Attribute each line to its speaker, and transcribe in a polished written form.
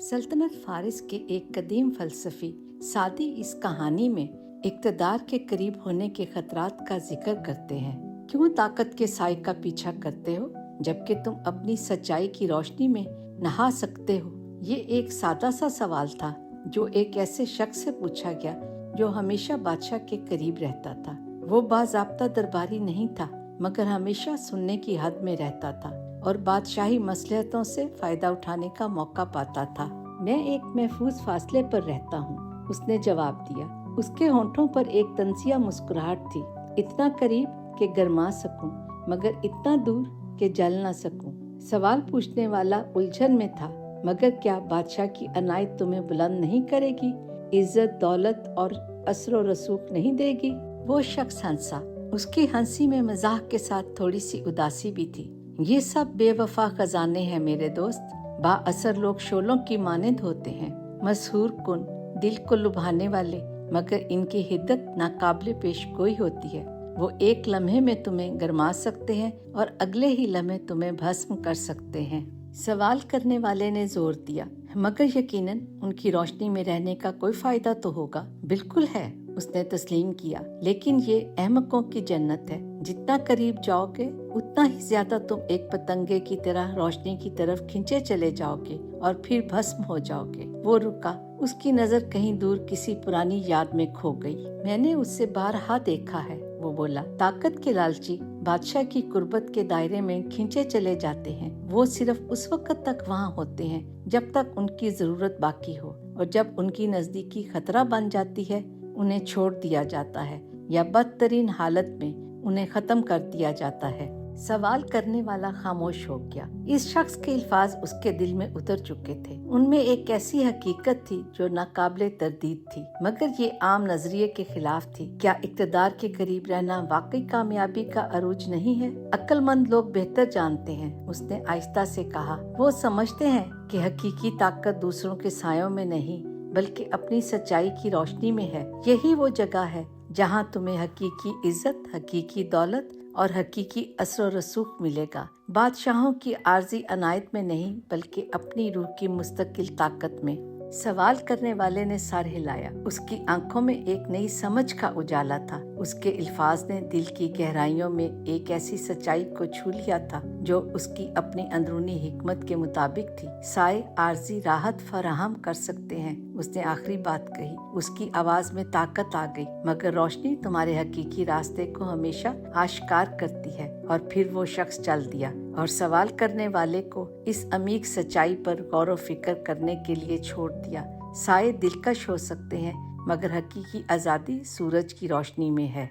Speaker 1: सल्तनत फारिस के एक कदीम फलसफी सादी इस कहानी में इक़्तिदार के करीब होने के खतरात का जिक्र करते हैं। क्यों ताकत के साए का पीछा करते हो जबकि तुम अपनी सच्चाई की रोशनी में नहा सकते हो? ये एक सादा सा सवाल था जो एक ऐसे शख्स से पूछा गया जो हमेशा बादशाह के करीब रहता था। वो बाज़ाब्ता दरबारी नहीं था मगर हमेशा सुनने की हद में रहता था और बादशाही मसलहतों से फायदा उठाने का मौका पाता था। मैं एक महफूज फासले पर रहता हूँ, उसने जवाब दिया। उसके होंठों पर एक तंजिया मुस्कुराहट थी, इतना करीब कि गरमा सकूं मगर इतना दूर कि जल न सकूं। सवाल पूछने वाला उलझन में था, मगर क्या बादशाह की अनायत तुम्हें बुलंद नहीं करेगी, इज्जत दौलत और असरो रसूख नहीं देगी? वो शख्स हंसा। उसकी हंसी में मजाक के साथ थोड़ी सी उदासी भी थी। ये सब बेवफा खजाने हैं मेरे दोस्त। बाअसर लोग शोलों की मानिंद होते हैं, मशहूर कुन, दिल को लुभाने वाले, मगर इनकी हिद्दत नाकाबिले पेश गोई होती है। वो एक लम्हे में तुम्हें गरमा सकते हैं और अगले ही लम्हे तुम्हें भस्म कर सकते हैं। सवाल करने वाले ने जोर दिया, मगर यकीनन उनकी रोशनी में रहने का कोई फायदा तो होगा। बिल्कुल है, उसने तस्लीम किया, लेकिन ये अहमकों की जन्नत है। जितना करीब जाओगे उतना ही ज्यादा तुम एक पतंगे की तरह रोशनी की तरफ खींचे चले जाओगे और फिर भस्म हो जाओगे। वो रुका, उसकी नजर कहीं दूर किसी पुरानी याद में खो गई। मैंने उससे बारहा देखा है, वो बोला। ताकत के लालची बादशाह की कुर्बत के दायरे में खींचे चले जाते हैं। वो सिर्फ उस वक्त तक वहाँ होते हैं जब तक उनकी जरूरत बाकी हो, और जब उनकी नजदीकी खतरा बन जाती है उन्हें छोड़ दिया जाता है या बदतरीन हालत में उन्हें खत्म कर दिया जाता है। सवाल करने वाला खामोश हो गया। इस शख्स के अल्फाज उसके दिल में उतर चुके थे। उनमें एक ऐसी हकीकत थी जो नाकाबिले तरदीद थी, मगर ये आम नजरिए के खिलाफ थी। क्या इक़्तिदार के करीब रहना वाकई कामयाबी का अरूज नहीं है? अक्लमंद लोग बेहतर जानते हैं, उसने आहिस्ता से कहा। वो समझते हैं कि हकीकी ताकत दूसरों के सायों में नहीं बल्कि अपनी सच्चाई की रोशनी में है। यही वो जगह है जहाँ तुम्हें हकीकी इज्जत, हकीकी दौलत और हकीकी असर रसूख मिलेगा। बादशाहों की आर्जी अनायत में नहीं बल्कि अपनी रूह की मुस्तकिल ताकत में। सवाल करने वाले ने सर हिलाया। उसकी आंखों में एक नई समझ का उजाला था। उसके अल्फाज ने दिल की गहराइयों में एक ऐसी सच्चाई को छू लिया था जो उसकी अपनी अंदरूनी हिकमत के मुताबिक थी। साए आर्जी राहत फराहम कर सकते हैं, उसने आखिरी बात कही। उसकी आवाज में ताकत आ गई, मगर रोशनी तुम्हारे हकीकी रास्ते को हमेशा आश्कार करती है। और फिर वो शख्स चल दिया और सवाल करने वाले को इस अमीक सच्चाई पर गौर व फिक्र करने के लिए छोड़ दिया। साए दिलकश हो सकते हैं मगर हकीकी आज़ादी सूरज की रोशनी में है।